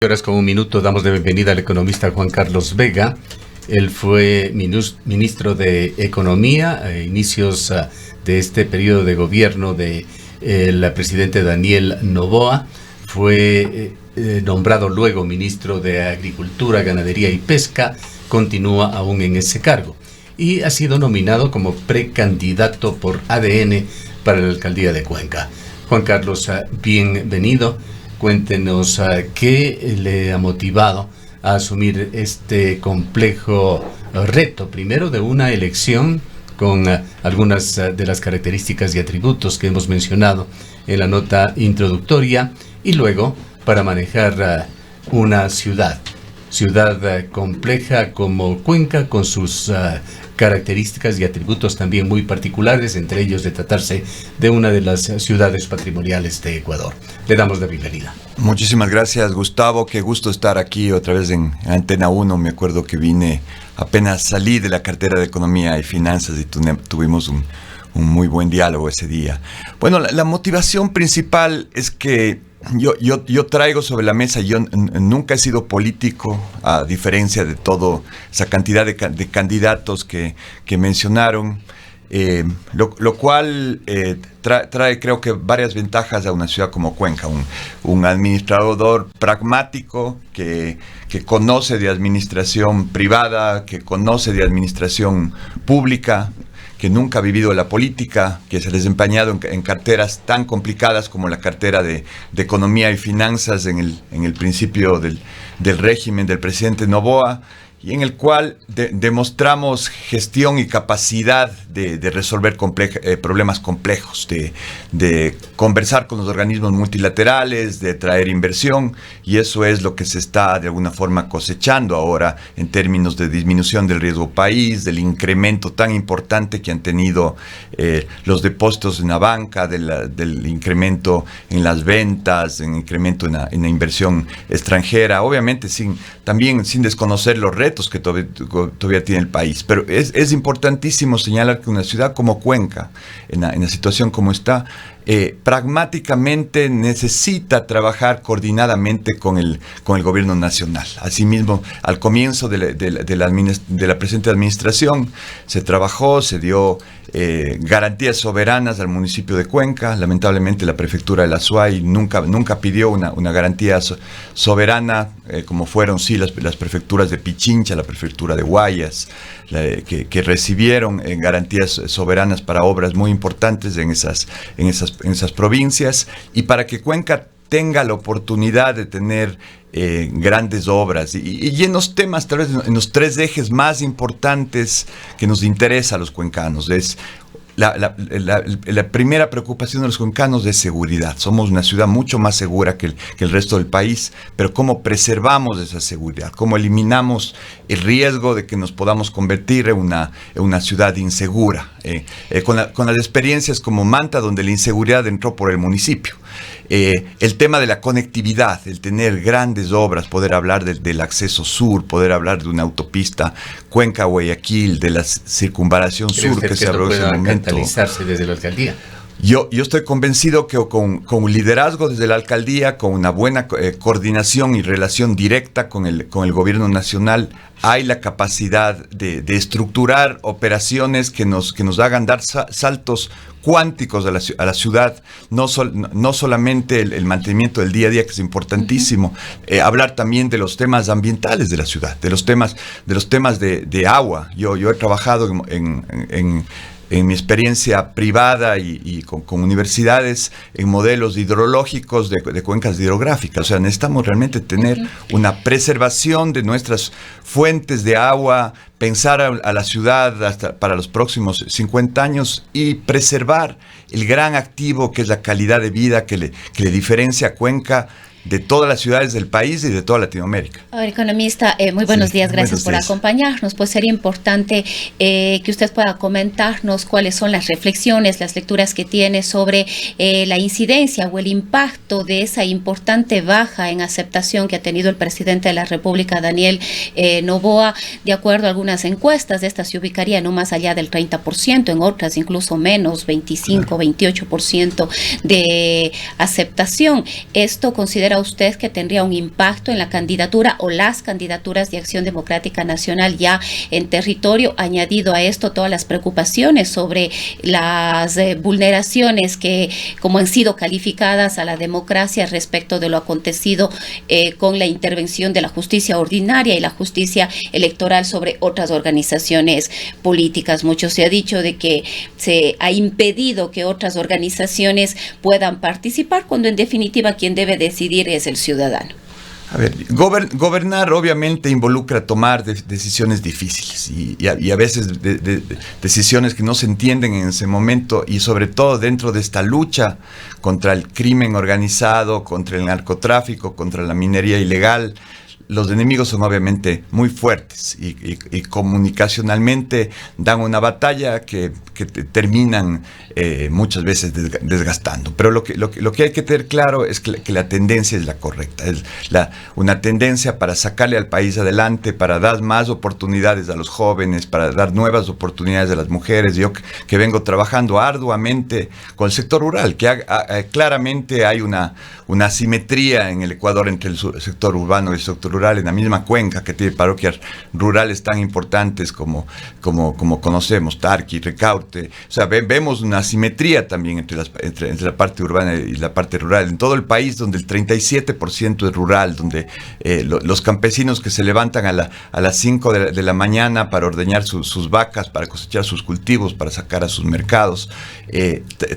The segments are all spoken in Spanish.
Horas con un minuto damos de bienvenida al economista Juan Carlos Vega. Él fue ministro de Economía a inicios de este periodo de gobierno de el presidente Daniel Noboa. Fue nombrado luego ministro de Agricultura, Ganadería y Pesca. Continúa aún en ese cargo. Y ha sido nominado como precandidato por ADN para la alcaldía de Cuenca. Juan Carlos, bienvenido. Cuéntenos qué le ha motivado a asumir este complejo reto, primero de una elección con algunas de las características y atributos que hemos mencionado en la nota introductoria, y luego para manejar una ciudad compleja como Cuenca, con sus características y atributos también muy particulares, entre ellos de tratarse de una de las ciudades patrimoniales de Ecuador. Le damos la bienvenida. Muchísimas gracias, Gustavo. Qué gusto estar aquí otra vez en Antena 1. Me acuerdo que apenas salí de la cartera de Economía y Finanzas y tuvimos un muy buen diálogo ese día. Bueno, la motivación principal es que yo traigo sobre la mesa, yo nunca he sido político, a diferencia de toda esa cantidad de candidatos que mencionaron, lo cual trae creo que varias ventajas a una ciudad como Cuenca. Un administrador pragmático que conoce de administración privada, que conoce de administración pública, que nunca ha vivido la política, que se ha desempeñado en carteras tan complicadas como la cartera de Economía y Finanzas en el principio del régimen del presidente Noboa, y en el cual demostramos gestión y capacidad de resolver problemas complejos, de conversar con los organismos multilaterales, de traer inversión, y eso es lo que se está de alguna forma cosechando ahora en términos de disminución del riesgo país, del incremento tan importante que han tenido los depósitos en la banca, del incremento en las ventas, en incremento en la inversión extranjera, obviamente también sin desconocer los retos que todavía tiene el país. Pero es importantísimo señalar que una ciudad como Cuenca, en la situación como está, pragmáticamente necesita trabajar coordinadamente con el gobierno nacional. Asimismo, al comienzo de la presente administración se dio garantías soberanas al municipio de Cuenca. Lamentablemente la prefectura de la SUAY nunca pidió una garantía soberana, como fueron las prefecturas de Pichincha, la prefectura de Guayas, que recibieron garantías soberanas para obras muy importantes en esas provincias, y para que Cuenca tenga la oportunidad de tener grandes obras y en los temas, tal vez en los tres ejes más importantes que nos interesa a los cuencanos. Es la primera preocupación de los cuencanos de seguridad. Somos una ciudad mucho más segura que el resto del país, pero ¿cómo preservamos esa seguridad? ¿Cómo eliminamos el riesgo de que nos podamos convertir en una ciudad insegura? Con las experiencias como Manta, donde la inseguridad entró por el municipio. El tema de la conectividad, el tener grandes obras, poder hablar del acceso sur, poder hablar de una autopista Cuenca-Guayaquil, de la circunvalación sur que se abrió en ese momento. Desde la alcaldía. Yo estoy convencido que con liderazgo desde la alcaldía, con una buena coordinación y relación directa con el gobierno nacional, hay la capacidad de estructurar operaciones que nos hagan dar saltos cuánticos a la ciudad, no solamente el mantenimiento del día a día, que es importantísimo, hablar también de los temas ambientales de la ciudad, de los temas de agua. Yo he trabajado en mi experiencia privada y con universidades en modelos hidrológicos de cuencas hidrográficas. O sea, necesitamos realmente tener una preservación de nuestras fuentes de agua, pensar a la ciudad hasta para los próximos 50 años y preservar el gran activo que es la calidad de vida que le diferencia a Cuenca de todas las ciudades del país y de toda Latinoamérica. A ver, economista, muy buenos días, gracias por acompañarnos. Pues sería importante que usted pueda comentarnos cuáles son las reflexiones, las lecturas que tiene sobre la incidencia o el impacto de esa importante baja en aceptación que ha tenido el presidente de la República, Daniel Noboa. De acuerdo a algunas encuestas, esta se ubicaría no más allá del 30%, en otras incluso menos, 25, 28% de aceptación. Esto considera usted que tendría un impacto en la candidatura o las candidaturas de Acción Democrática Nacional ya en territorio? Añadido a esto, todas las preocupaciones sobre las vulneraciones que, como han sido calificadas a la democracia respecto de lo acontecido con la intervención de la justicia ordinaria y la justicia electoral sobre otras organizaciones políticas. Mucho se ha dicho de que se ha impedido que otras organizaciones puedan participar, cuando en definitiva quien debe decidir es el ciudadano. A ver, gobernar obviamente involucra tomar decisiones difíciles y a veces decisiones que no se entienden en ese momento, y sobre todo dentro de esta lucha contra el crimen organizado, contra el narcotráfico, contra la minería ilegal. Los enemigos son obviamente muy fuertes y comunicacionalmente dan una batalla que terminan muchas veces desgastando. Pero lo que hay que tener claro es que la tendencia es la correcta. Es una tendencia para sacarle al país adelante, para dar más oportunidades a los jóvenes, para dar nuevas oportunidades a las mujeres. Yo que vengo trabajando arduamente con el sector rural, que claramente hay una asimetría en el Ecuador entre el sector urbano y el sector rural, en la misma Cuenca, que tiene parroquias rurales tan importantes como conocemos, Tarqui, Ricaurte. O sea, vemos una asimetría también entre la parte urbana y la parte rural. En todo el país, donde el 37% es rural, donde los campesinos que se levantan a las 5 de la mañana para ordeñar sus vacas, para cosechar sus cultivos, para sacar a sus mercados,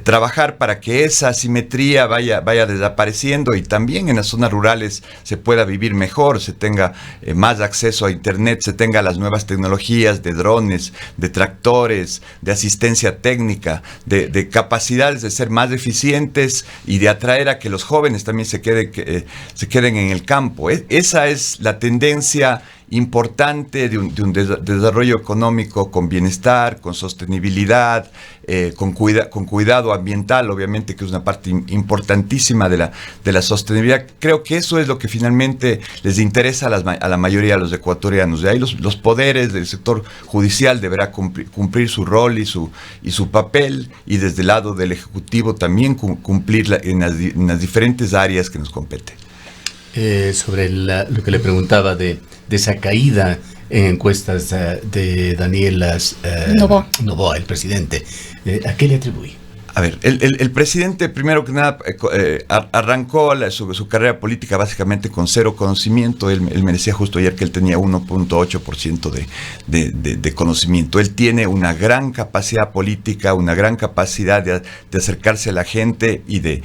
trabajar para que esa asimetría vaya desapareciendo, y también en las zonas rurales se pueda vivir mejor, se tenga más acceso a internet, se tenga las nuevas tecnologías de drones, de tractores, de asistencia técnica, de capacidades de ser más eficientes y de atraer a que los jóvenes también se queden en el campo. Esa es la tendencia importante de un desarrollo económico con bienestar, con sostenibilidad, con cuidado ambiental, obviamente, que es una parte importantísima de la sostenibilidad. Creo que eso es lo que finalmente les interesa a la mayoría de los ecuatorianos. De ahí los poderes del sector judicial deberá cumplir su rol y su papel, y desde el lado del Ejecutivo también cumplir en las diferentes áreas que nos competen. Sobre lo que le preguntaba de esa caída en encuestas de Daniel Noboa, el presidente, ¿a qué le atribuye? A ver, el presidente, primero que nada, arrancó su carrera política básicamente con cero conocimiento. Él me decía justo ayer que él tenía 1.8% de conocimiento. Él tiene una gran capacidad política, una gran capacidad de acercarse a la gente y de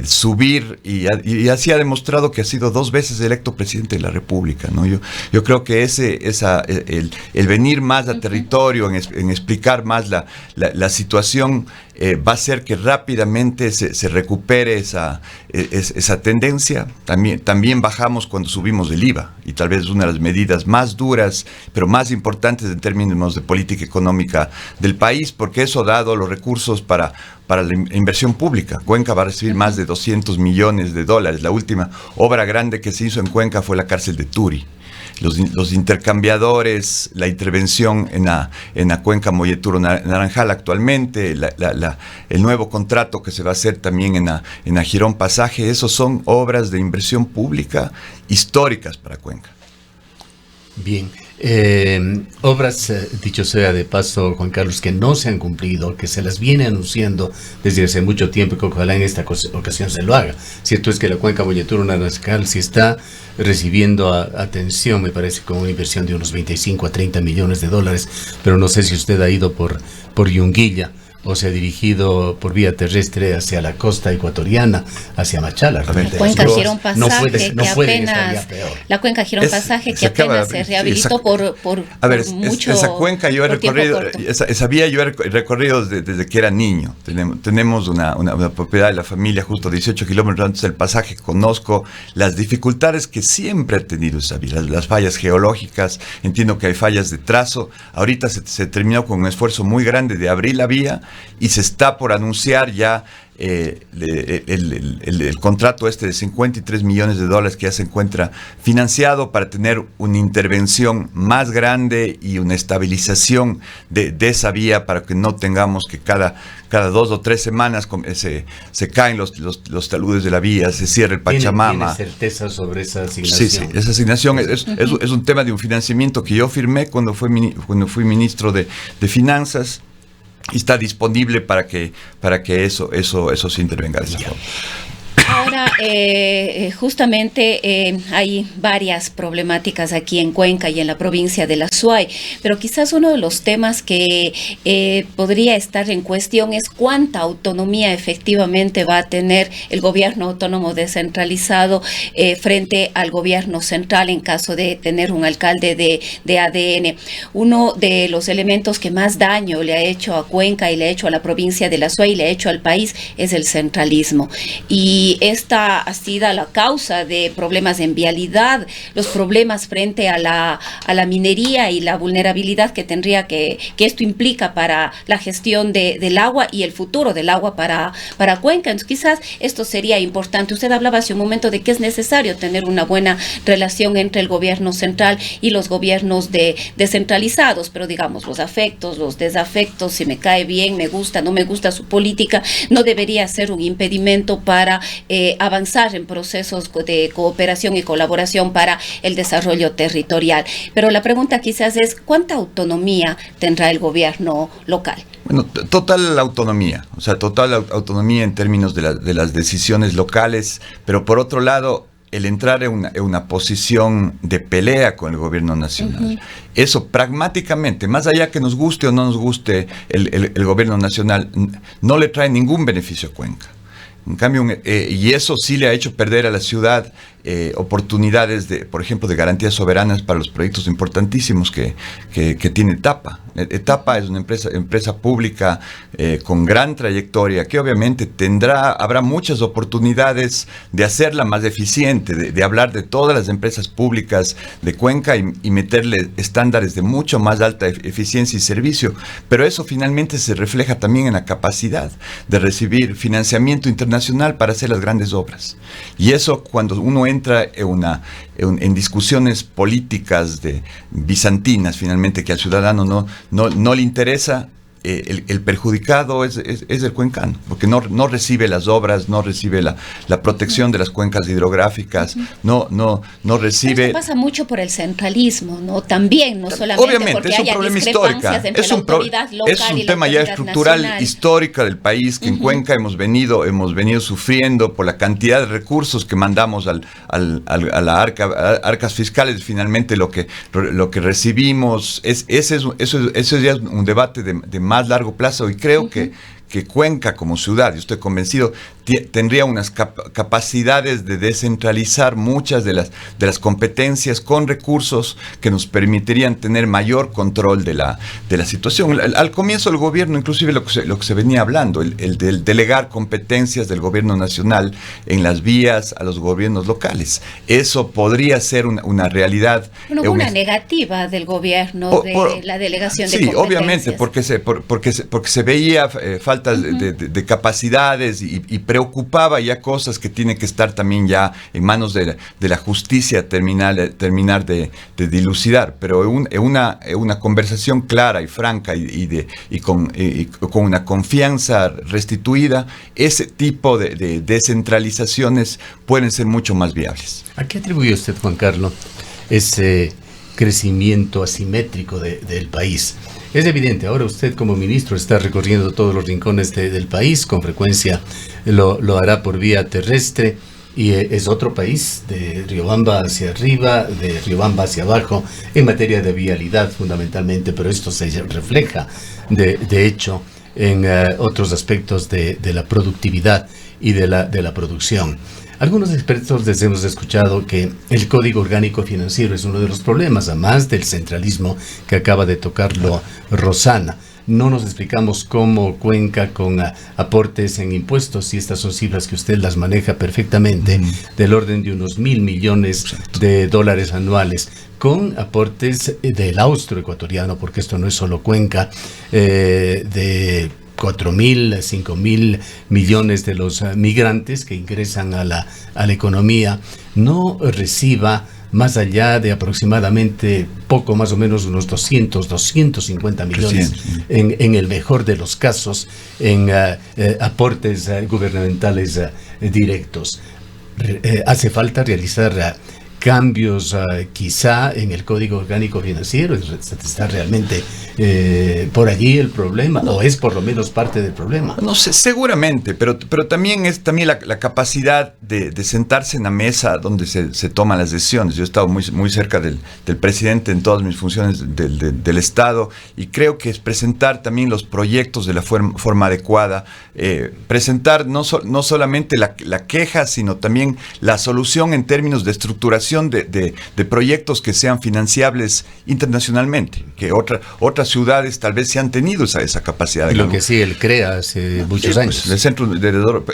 subir, y así ha demostrado que ha sido 2 veces electo presidente de la República, ¿no? Yo creo que el venir más a territorio, en explicar más la situación, va a hacer que rápidamente se recupere esa tendencia. También bajamos cuando subimos el IVA, y tal vez una de las medidas más duras, pero más importantes en términos de política económica del país, porque eso ha dado los recursos para la inversión pública. Cuenca va a recibir más de $200 millones. La última obra grande que se hizo en Cuenca fue la cárcel de Turi. Los intercambiadores, la intervención en la cuenca Molleturo Naranjal actualmente, el nuevo contrato que se va a hacer también en la Girón Pasaje, esos son obras de inversión pública históricas para Cuenca. Bien, obras, dicho sea de paso, Juan Carlos, que no se han cumplido, que se las viene anunciando desde hace mucho tiempo, y que ojalá en esta ocasión se lo haga. Cierto es que la cuenca Molleturo Naranjal sí está recibiendo atención, me parece, con una inversión de unos 25 a 30 millones de dólares, pero no sé si usted ha ido por Yunguilla o se ha dirigido por vía terrestre hacia la costa ecuatoriana, hacia Machala. La cuenca Girón Pasaje, la cuenca Girón Pasaje que apenas se rehabilitó por mucho. Esa cuenca yo he recorrido, esa vía yo he recorrido desde que era niño. Tenemos una propiedad de la familia justo 18 kilómetros antes del Pasaje. Conozco las dificultades que siempre ha tenido esa vía, las fallas geológicas. Entiendo que hay fallas de trazo. Ahorita se terminó con un esfuerzo muy grande de abrir la vía, y se está por anunciar ya el contrato de $53 millones que ya se encuentra financiado para tener una intervención más grande y una estabilización de esa vía, para que no tengamos que cada 2 o 3 semanas se caen los taludes de la vía, se cierra el Pachamama. ¿Tiene certeza sobre esa asignación? Sí, esa asignación es un tema de un financiamiento que yo firmé cuando fui ministro de Finanzas, y está disponible para que eso se intervenga de esa forma. Ahora, justamente hay varias problemáticas aquí en Cuenca y en la provincia de la Suay, pero quizás uno de los temas que podría estar en cuestión es cuánta autonomía efectivamente va a tener el gobierno autónomo descentralizado frente al gobierno central en caso de tener un alcalde de ADN. Uno de los elementos que más daño le ha hecho a Cuenca y le ha hecho a la provincia de la Suay y le ha hecho al país es el centralismo. Y esta ha sido la causa de problemas en vialidad, los problemas frente a la minería y la vulnerabilidad que tendría que esto implica para la gestión del agua y el futuro del agua para Cuenca. Entonces, quizás esto sería importante. Usted hablaba hace un momento de que es necesario tener una buena relación entre el gobierno central y los gobiernos descentralizados, pero digamos, los afectos, los desafectos, si me cae bien, me gusta, no me gusta su política, no debería ser un impedimento para avanzar en procesos de cooperación y colaboración para el desarrollo territorial. Pero la pregunta quizás es, ¿cuánta autonomía tendrá el gobierno local? Bueno, total autonomía, o sea, total autonomía en términos de las decisiones locales, pero por otro lado, el entrar en una posición de pelea con el gobierno nacional. Eso pragmáticamente, más allá que nos guste o no nos guste el gobierno nacional, no le trae ningún beneficio a Cuenca. En cambio, y eso sí le ha hecho perder a la ciudad oportunidades, por ejemplo, de garantías soberanas para los proyectos importantísimos que tiene Etapa. Etapa es una empresa pública con gran trayectoria, que obviamente habrá muchas oportunidades de hacerla más eficiente, de hablar de todas las empresas públicas de Cuenca y meterle estándares de mucho más alta eficiencia y servicio. Pero eso finalmente se refleja también en la capacidad de recibir financiamiento internacional para hacer las grandes obras. Y eso, cuando uno entra en discusiones políticas bizantinas, finalmente, que al ciudadano no le interesa, el perjudicado es el cuencano, porque no recibe las obras, no recibe la protección de las cuencas hidrográficas, no recibe... Esto pasa mucho por el centralismo, ¿no? También, no solamente obviamente, porque es un haya problema histórico, es un tema ya estructural, histórica del país, que en Cuenca hemos venido sufriendo por la cantidad de recursos que mandamos a la arcas fiscales. Finalmente lo que recibimos, eso ya es un debate de más largo plazo, y creo que Cuenca como ciudad, yo estoy convencido, tendría unas capacidades de descentralizar muchas de las competencias con recursos que nos permitirían tener mayor control de la situación. Al comienzo del gobierno, inclusive lo que se venía hablando, el delegar competencias del gobierno nacional en las vías a los gobiernos locales. Eso podría ser una realidad. Bueno, una negativa del gobierno de la delegación de competencias. Sí, obviamente, porque se veía faltas de capacidades y preocupaba ya cosas que tienen que estar también ya en manos de la justicia terminar de dilucidar, pero una conversación clara y franca y con una confianza restituida, ese tipo de descentralizaciones pueden ser mucho más viables. ¿A qué atribuye usted, Juan Carlos, ese crecimiento asimétrico del país? Es evidente, ahora usted como ministro está recorriendo todos los rincones del país, con frecuencia lo hará por vía terrestre, y es otro país, de Riobamba hacia arriba, de Riobamba hacia abajo, en materia de vialidad fundamentalmente, pero esto se refleja de hecho en otros aspectos de la productividad y de la producción. Algunos expertos les hemos escuchado que el Código Orgánico Financiero es uno de los problemas, además del centralismo que acaba de tocarlo Rosana. No nos explicamos cómo Cuenca, con aportes en impuestos, y estas son cifras que usted las maneja perfectamente, del orden de unos $1.000 millones de dólares anuales, con aportes del austro ecuatoriano, porque esto no es solo Cuenca, de 4.000, 5.000 millones de los migrantes que ingresan a la economía, no reciba más allá de aproximadamente poco más o menos unos 250 millones en el mejor de los casos en aportes gubernamentales directos. Hace falta realizar cambios quizá en el Código Orgánico Financiero. ¿Está realmente por allí el problema? ¿O es por lo menos parte del problema? No sé, seguramente, pero también es la capacidad de sentarse en la mesa donde se toman las decisiones. Yo he estado muy cerca del presidente en todas mis funciones del Estado, y creo que es presentar también los proyectos de la forma adecuada, presentar no solamente la queja, sino también la solución en términos de estructuración de proyectos que sean financiables internacionalmente, que otras ciudades tal vez se han tenido esa capacidad. Lo que sí él crea hace muchos años. El centro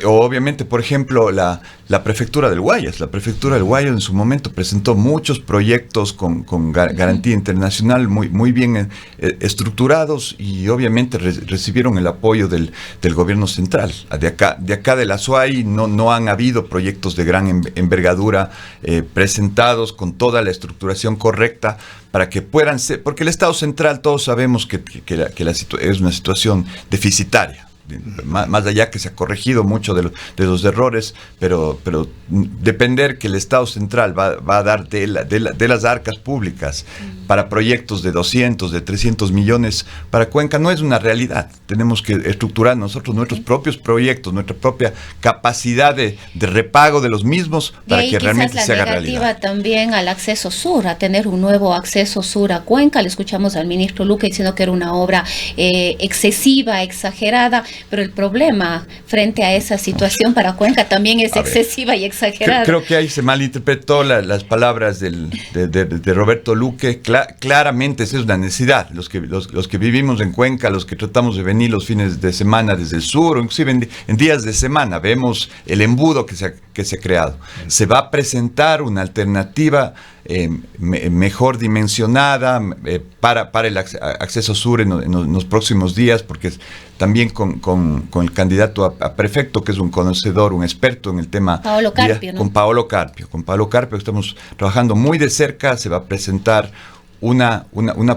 obviamente, por ejemplo, la prefectura del Guayas. La prefectura del Guayas en su momento presentó muchos proyectos con garantía internacional muy bien estructurados, y obviamente recibieron el apoyo del gobierno central. De acá de la SUAY no han habido proyectos de gran envergadura presentados con toda la estructuración correcta para que puedan ser, porque el Estado central todos sabemos que es una situación deficitaria. Más allá que se ha corregido mucho de los errores, pero depender que el Estado central va a dar de las arcas públicas para proyectos de 200, de 300 millones para Cuenca no es una realidad. Tenemos que estructurar nosotros nuestros propios proyectos, nuestra propia capacidad de repago de los mismos para que realmente se haga realidad. La negativa también al acceso sur, a tener un nuevo acceso sur a Cuenca. Le escuchamos al ministro Luque diciendo que era una obra excesiva, exagerada, pero el problema frente a esa situación para Cuenca también es excesiva y exagerada. Creo que ahí se malinterpretó las palabras de Roberto Luque. Claramente esa es una necesidad. Los que vivimos en Cuenca, los que tratamos de venir los fines de semana desde el sur, o inclusive en días de semana, vemos el embudo que se ha creado. Se va a presentar una alternativa mejor dimensionada para el acceso sur en los próximos días, porque también con el candidato a prefecto, que es un conocedor, un experto en el tema, Paolo Carpio, ¿no? Con Paolo Carpio estamos trabajando muy de cerca. Se va a presentar una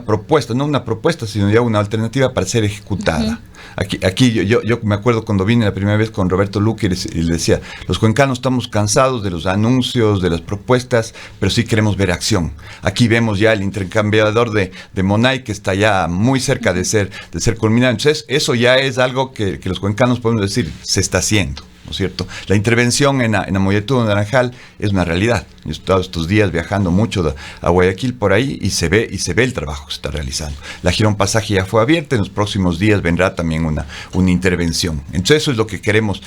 propuesta, no una propuesta, sino ya una alternativa para ser ejecutada. Aquí yo me acuerdo cuando vine la primera vez con Roberto Luque y le decía, los cuencanos estamos cansados de los anuncios, de las propuestas, pero sí queremos ver acción. Aquí vemos ya el intercambiador de Monay, que está ya muy cerca de ser culminado. Entonces eso ya es algo que los cuencanos podemos decir, se está haciendo, ¿no es cierto? La intervención en Amoyetú, en Naranjal, es una realidad. Yo he estado estos días viajando mucho a Guayaquil por ahí y se ve el trabajo que se está realizando. La Girón Pasaje ya fue abierta, en los próximos días vendrá también una intervención. Entonces eso es lo que queremos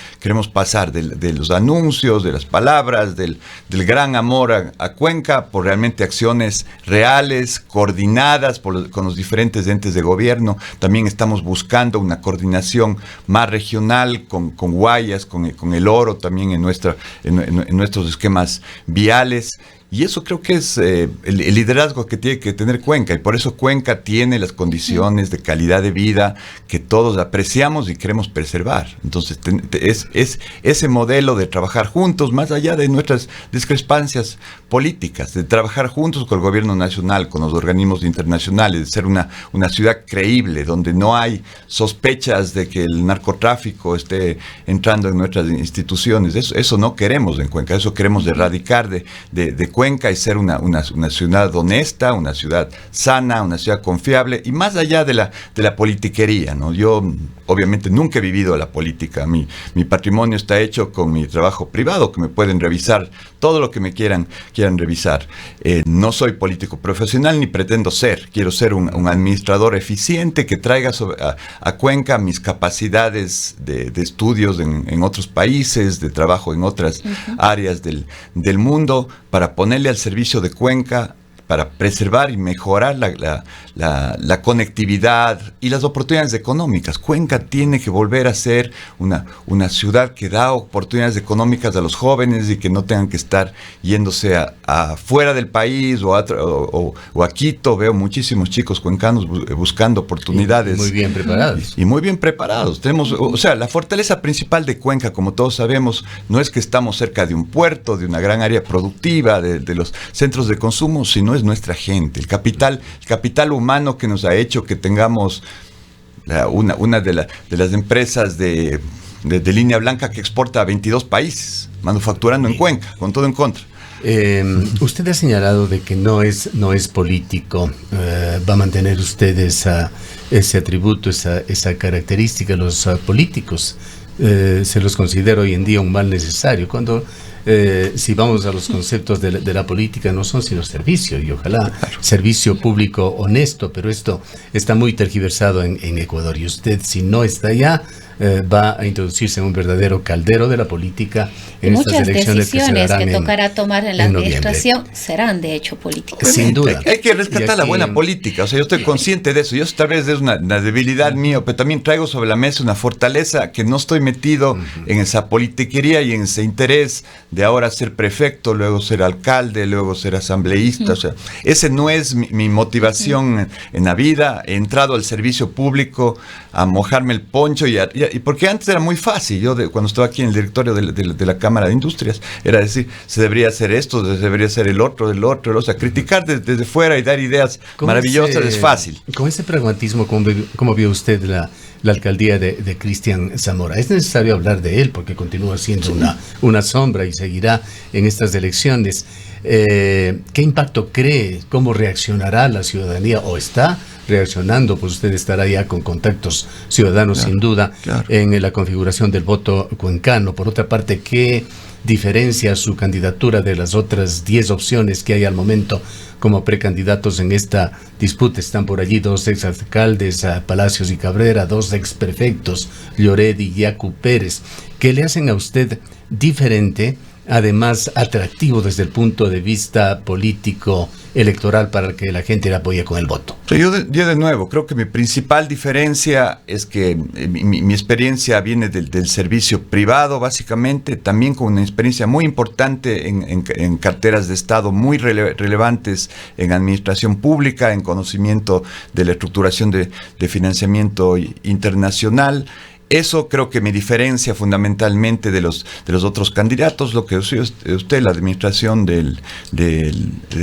pasar de los anuncios, de las palabras, del gran amor a Cuenca, por realmente acciones reales, coordinadas con los diferentes entes de gobierno. También estamos buscando una coordinación más regional con Guayas, con el oro también en nuestros esquemas viales. Y eso creo que es el liderazgo que tiene que tener Cuenca, y por eso Cuenca tiene las condiciones de calidad de vida que todos apreciamos y queremos preservar. Entonces es ese modelo de trabajar juntos, más allá de nuestras discrepancias políticas, de trabajar juntos con el gobierno nacional, con los organismos internacionales, de ser una ciudad creíble, donde no hay sospechas de que el narcotráfico esté entrando en nuestras instituciones. Eso no queremos en Cuenca, eso queremos erradicar de Cuenca, y ser una ciudad honesta, una ciudad sana, una ciudad confiable, y más allá de la politiquería, ¿no? Yo obviamente nunca he vivido la política. Mi patrimonio está hecho con mi trabajo privado, que me pueden revisar todo lo que me quieran revisar. No soy político profesional ni pretendo ser. Quiero ser un administrador eficiente que traiga a Cuenca mis capacidades de estudios en otros países, de trabajo en otras áreas del mundo, para ponerle al servicio de Cuenca para preservar y mejorar la conectividad y las oportunidades económicas. Cuenca tiene que volver a ser una ciudad que da oportunidades económicas a los jóvenes y que no tengan que estar yéndose a fuera del país o a Quito. Veo muchísimos chicos cuencanos buscando oportunidades. Muy bien preparados. Y muy bien preparados. Tenemos, o sea, la fortaleza principal de Cuenca, como todos sabemos, no es que estamos cerca de un puerto, de una gran área productiva, de los centros de consumo, sino es nuestra gente, el capital humano que nos ha hecho que tengamos una de las empresas de línea blanca que exporta a 22 países, manufacturando en Cuenca, con todo en contra. Usted ha señalado de que no es político. ¿Va a mantener usted ese atributo, esa característica? Los políticos se los considera hoy en día un mal necesario, cuando si vamos a los conceptos de la política, no son sino servicio, y ojalá servicio público honesto, pero esto está muy tergiversado en Ecuador, y usted, si no está allá, va a introducirse en un verdadero caldero de la política en estas elecciones que se darán que tocará tomar en la administración serán de hecho políticas. Sin duda. Hay que rescatar la buena política, o sea, yo estoy consciente de eso, yo tal vez es una debilidad mía, pero también traigo sobre la mesa una fortaleza que no estoy metido en esa politiquería y en ese interés de ahora ser prefecto, luego ser alcalde, luego ser asambleísta, o sea, ese no es mi motivación en la vida. He entrado al servicio público a mojarme el poncho y porque antes era muy fácil. Yo cuando estaba aquí en el directorio de la Cámara de Industrias, era decir, se debería hacer esto, se debería hacer el otro, o sea, criticar desde fuera y dar ideas maravillosas es fácil. Con ese pragmatismo, ¿cómo vio usted la alcaldía de Cristian Zamora? Es necesario hablar de él porque continúa siendo una sombra y seguirá en estas elecciones. ¿Qué impacto cree? ¿Cómo reaccionará la ciudadanía? ¿O está reaccionando? Pues usted estará ya con contactos ciudadanos, sin duda, en la configuración del voto cuencano. Por otra parte, ¿qué diferencia su candidatura de las otras 10 opciones que hay al momento como precandidatos en esta disputa? Están por allí 2 exalcaldes, Palacios y Cabrera, 2 exprefectos, Lloret y Yacu Pérez. ¿Qué le hacen a usted diferente, además atractivo desde el punto de vista político electoral, para que la gente la apoye con el voto? Yo de nuevo creo que mi principal diferencia es que mi experiencia viene del servicio privado, básicamente, también con una experiencia muy importante en carteras de Estado muy relevantes, en administración pública, en conocimiento de la estructuración de financiamiento internacional. Eso creo que me diferencia fundamentalmente de los otros candidatos. Lo que usted, la administración del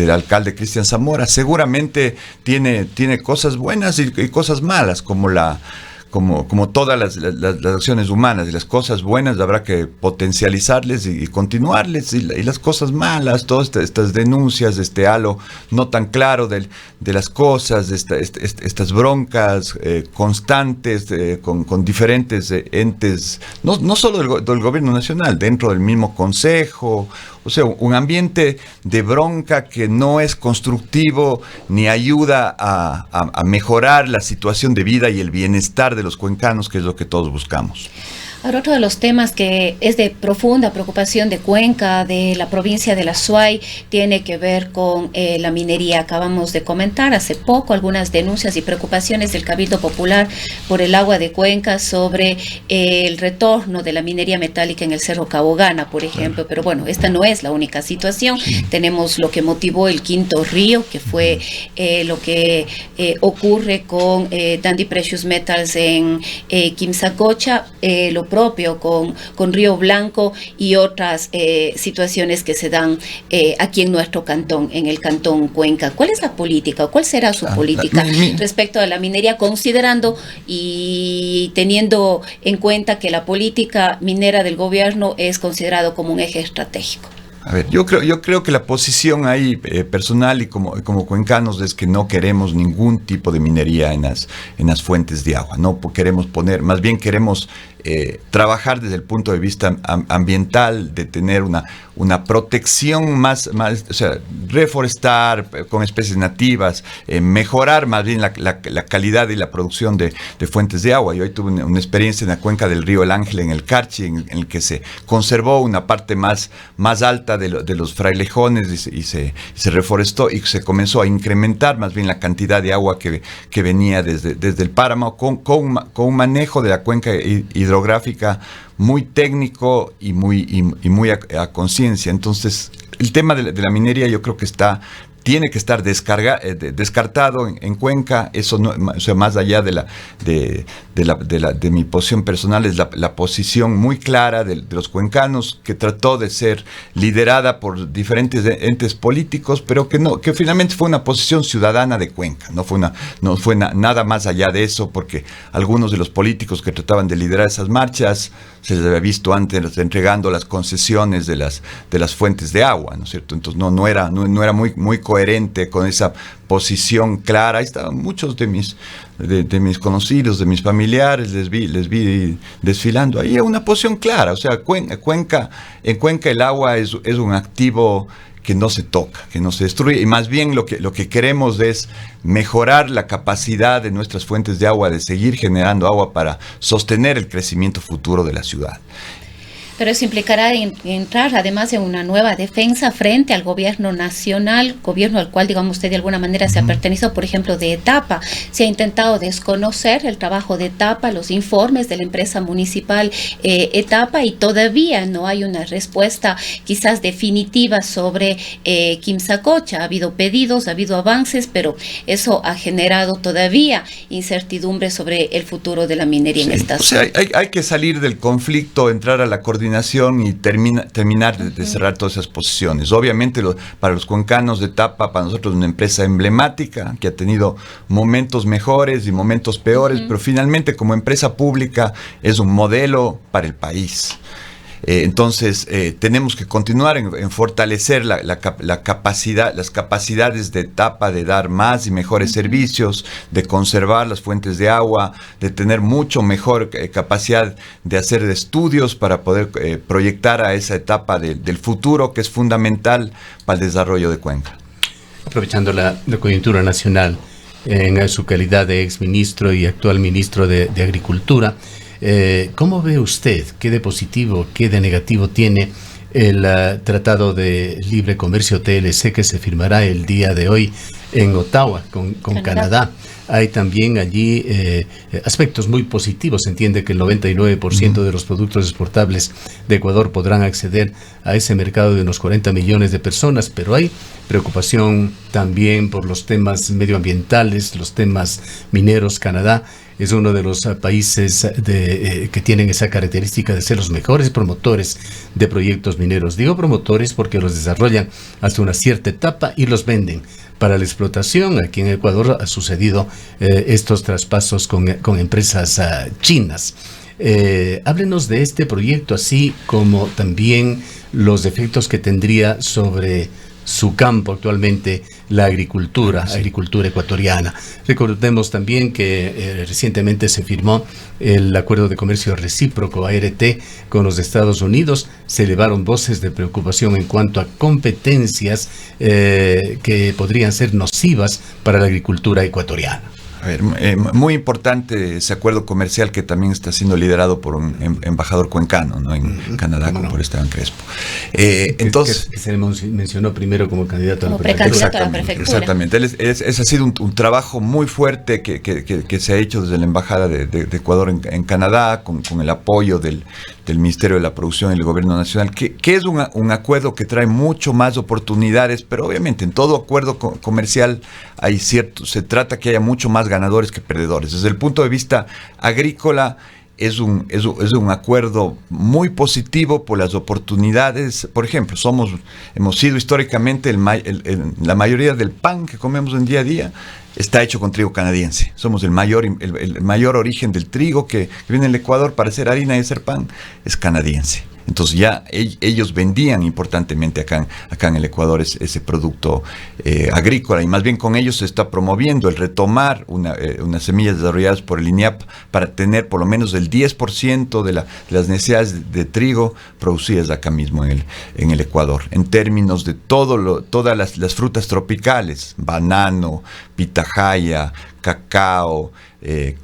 alcalde Cristian Zamora, seguramente tiene cosas buenas y cosas malas, como todas las acciones humanas. Y las cosas buenas habrá que potencializarles y continuarles, y las cosas malas, todas estas denuncias, este halo no tan claro de las cosas, estas broncas constantes con diferentes entes, no solo del gobierno nacional, dentro del mismo consejo. O sea, un ambiente de bronca que no es constructivo ni ayuda a mejorar la situación de vida y el bienestar de los cuencanos, que es lo que todos buscamos. Ahora, otro de los temas que es de profunda preocupación de Cuenca, de la provincia de la Suay, tiene que ver con la minería. Acabamos de comentar hace poco algunas denuncias y preocupaciones del Cabildo Popular por el agua de Cuenca sobre el retorno de la minería metálica en el Cerro Cabogana, por ejemplo. Pero bueno, esta no es la única situación. Tenemos lo que motivó el Quinto Río, que fue lo que ocurre con Dandy Precious Metals en Quimsacocha, lo propio con Río Blanco y otras situaciones que se dan aquí en nuestro cantón, en el cantón Cuenca. ¿Cuál es la política? ¿Cuál será su política respecto a la minería, considerando y teniendo en cuenta que la política minera del gobierno es considerado como un eje estratégico? A ver, yo creo que la posición ahí personal y como cuencanos es que no queremos ningún tipo de minería en las fuentes de agua. No queremos poner, más bien queremos trabajar desde el punto de vista ambiental, de tener una protección más, o sea, reforestar con especies nativas, mejorar más bien la calidad y la producción de fuentes de agua. Yo hoy tuve una experiencia en la cuenca del río El Ángel, en el Carchi, en el que se conservó una parte más alta de los frailejones y se reforestó y se comenzó a incrementar más bien la cantidad de agua que venía desde el páramo con un manejo de la cuenca hidrográfica muy técnico y muy a conciencia. Entonces, el tema de la minería yo creo que tiene que estar descartado en Cuenca. Eso no, o sea, más allá de mi posición personal, es la posición muy clara de los cuencanos, que trató de ser liderada por diferentes entes políticos, pero que finalmente fue una posición ciudadana de Cuenca. No fue nada más allá de eso, porque algunos de los políticos que trataban de liderar esas marchas se les había visto antes entregando las concesiones de las fuentes de agua, ¿no es cierto? Entonces no era muy coherente con esa posición clara. Ahí estaban muchos de mis conocidos, de mis familiares, les vi desfilando. Ahí hay una posición clara. O sea, en Cuenca el agua es un activo que no se toca, que no se destruye, y más bien lo que queremos es mejorar la capacidad de nuestras fuentes de agua de seguir generando agua para sostener el crecimiento futuro de la ciudad. Pero eso implicará entrar además en una nueva defensa frente al gobierno nacional, gobierno al cual, digamos, usted de alguna manera se ha pertenecido, por ejemplo, de Etapa. Se ha intentado desconocer el trabajo de Etapa, los informes de la empresa municipal Etapa, y todavía no hay una respuesta quizás definitiva sobre Quimsacocha. Ha habido pedidos, ha habido avances, pero eso ha generado todavía incertidumbre sobre el futuro de la minería en esta zona. O sea, hay que salir del conflicto, entrar a la coordinación y terminar de cerrar todas esas posiciones. Obviamente para los cuencanos de Etapa, para nosotros es una empresa emblemática que ha tenido momentos mejores y momentos peores, pero finalmente como empresa pública es un modelo para el país. Entonces tenemos que continuar en fortalecer las capacidades de Etapa de dar más y mejores servicios, de conservar las fuentes de agua, de tener mucho mejor capacidad de hacer estudios para poder proyectar a esa etapa del futuro, que es fundamental para el desarrollo de Cuenca. Aprovechando la coyuntura nacional, en su calidad de exministro y actual ministro de Agricultura, ¿cómo ve usted, qué de positivo, qué de negativo tiene el Tratado de Libre Comercio TLC que se firmará el día de hoy en Ottawa con Canadá? Hay también allí aspectos muy positivos. Se entiende que el 99% de los productos exportables de Ecuador podrán acceder a ese mercado de unos 40 millones de personas, pero hay preocupación también por los temas medioambientales, los temas mineros. Canadá es uno de los países que tienen esa característica de ser los mejores promotores de proyectos mineros. Digo promotores porque los desarrollan hasta una cierta etapa y los venden para la explotación. Aquí en Ecuador ha sucedido estos traspasos con empresas chinas. Háblenos de este proyecto, así como también los efectos que tendría sobre su campo actualmente, la agricultura ecuatoriana. Recordemos también que recientemente se firmó el Acuerdo de Comercio Recíproco, ART, con los Estados Unidos. Se elevaron voces de preocupación en cuanto a competencias que podrían ser nocivas para la agricultura ecuatoriana. A ver, muy importante ese acuerdo comercial, que también está siendo liderado por un embajador cuencano, ¿no? En Canadá, como por Esteban Crespo. Entonces, que se le mencionó primero como candidato a la prefectura. Exactamente. Ese ha sido un trabajo muy fuerte que se ha hecho desde la Embajada de Ecuador en Canadá, con el apoyo del Ministerio de la Producción y el Gobierno Nacional, que es un acuerdo que trae mucho más oportunidades, pero obviamente en todo acuerdo comercial se trata que haya mucho más ganadores que perdedores. Desde el punto de vista agrícola, es un acuerdo muy positivo por las oportunidades. Por ejemplo, hemos sido históricamente la mayoría del pan que comemos en día a día está hecho con trigo canadiense. Somos el mayor origen del trigo que viene del Ecuador para hacer harina y hacer pan, es canadiense. Entonces ya ellos vendían importantemente acá en el Ecuador ese producto agrícola, y más bien con ellos se está promoviendo el retomar unas semillas desarrolladas por el INIAP para tener por lo menos el 10% de las necesidades de trigo producidas acá mismo en el Ecuador. En términos de todas las frutas tropicales, banano, pitahaya, cacao,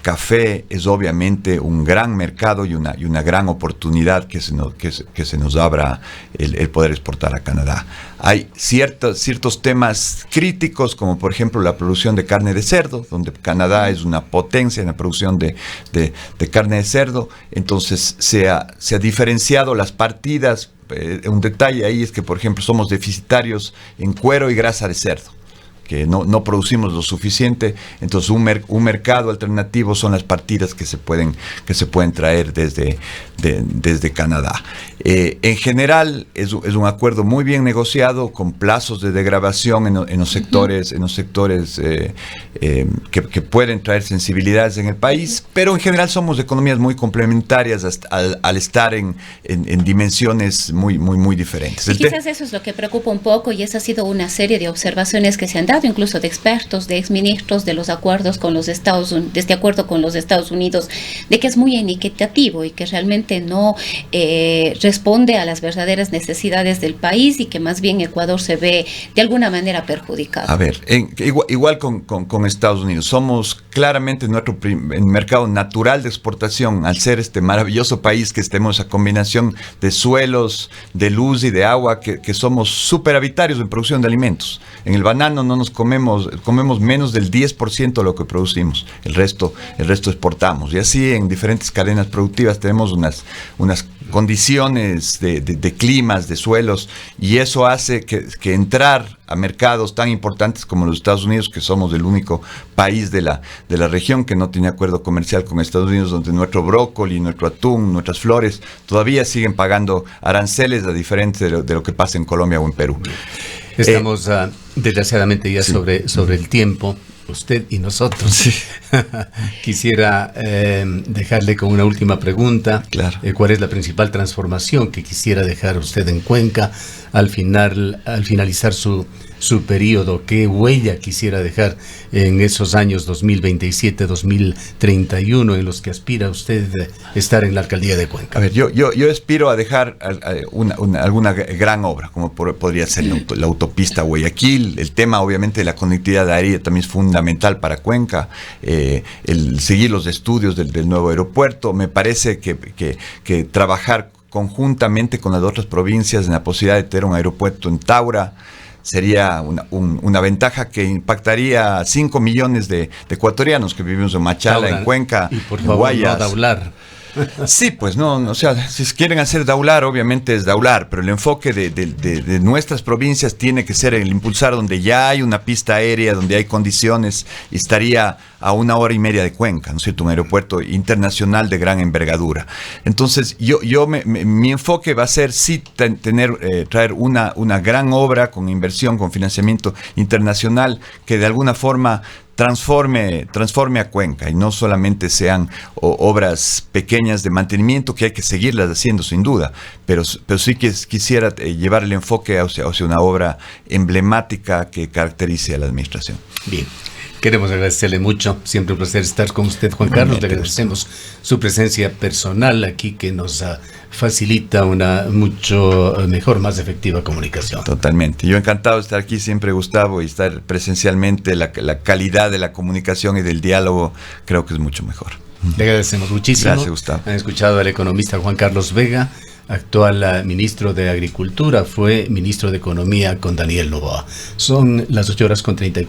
café, es obviamente un gran mercado y una gran oportunidad que se nos abra el poder exportar a Canadá. Hay ciertos temas críticos, como por ejemplo la producción de carne de cerdo, donde Canadá es una potencia en la producción de carne de cerdo. Entonces se ha diferenciado las partidas. Un detalle ahí es que, por ejemplo, somos deficitarios en cuero y grasa de cerdo, que no producimos lo suficiente. Entonces un mercado alternativo son las partidas que se pueden traer desde Canadá. En general es un acuerdo muy bien negociado, con plazos de degradación en los sectores que pueden traer sensibilidades en el país, pero en general somos economías muy complementarias al estar en dimensiones muy diferentes. Y quizás eso es lo que preocupa un poco, y esa ha sido una serie de observaciones que se han dado, incluso de expertos, de exministros, de los acuerdos con los Estados Unidos, de este acuerdo con los Estados Unidos, de que es muy inequitativo y que realmente no responde a las verdaderas necesidades del país, y que más bien Ecuador se ve de alguna manera perjudicado. A ver, igual con Estados Unidos, somos claramente nuestro mercado natural de exportación, al ser este maravilloso país que tenemos esa combinación de suelos, de luz y de agua, que somos superavitarios en producción de alimentos. En el banano no nos comemos menos del 10% de lo que producimos, el resto exportamos, y así en diferentes cadenas productivas tenemos unas condiciones de climas, de suelos, y eso hace que entrar a mercados tan importantes como los Estados Unidos, que somos el único país de la región que no tiene acuerdo comercial con Estados Unidos, donde nuestro brócoli, nuestro atún, nuestras flores todavía siguen pagando aranceles, a diferencia de lo que pasa en Colombia o en Perú. Estamos desgraciadamente ya sobre el tiempo, usted y nosotros. Sí. Quisiera dejarle con una última pregunta. Claro. ¿Cuál es la principal transformación que quisiera dejar usted en Cuenca al finalizar su periodo? ¿Qué huella quisiera dejar en esos años 2027-2031 en los que aspira usted estar en la alcaldía de Cuenca? A ver, yo aspiro a dejar alguna gran obra, como podría ser la autopista Guayaquil. El tema, obviamente, de la conectividad aérea también es fundamental para Cuenca. El seguir los estudios del nuevo aeropuerto. Me parece que trabajar conjuntamente con las otras provincias en la posibilidad de tener un aeropuerto en Taura sería una ventaja que impactaría a 5 millones de ecuatorianos que vivimos en Machala, Taura, en Cuenca, y por favor, Guayas. No daular. Sí, pues no, o sea, si quieren hacer daular, obviamente es daular, pero el enfoque de nuestras provincias tiene que ser el impulsar donde ya hay una pista aérea, donde hay condiciones, y estaría a 1 hora y media de Cuenca, ¿no es cierto? Un aeropuerto internacional de gran envergadura. Entonces, mi enfoque va a ser sí traer una gran obra con inversión, con financiamiento internacional, que de alguna forma transforme a Cuenca, y no solamente sean obras pequeñas de mantenimiento, que hay que seguirlas haciendo sin duda, pero sí que quisiera llevar el enfoque hacia una obra emblemática que caracterice a la administración. Bien. Queremos agradecerle mucho, siempre un placer estar con usted, Juan Carlos. Le agradecemos su presencia personal aquí, que nos facilita una mucho mejor, más efectiva comunicación. Totalmente. Yo encantado de estar aquí siempre, Gustavo, y estar presencialmente. La calidad de la comunicación y del diálogo creo que es mucho mejor. Le agradecemos muchísimo. Gracias, Gustavo. Han escuchado al economista Juan Carlos Vega, actual ministro de Agricultura, fue ministro de Economía con Daniel Noboa. Son las 8:34.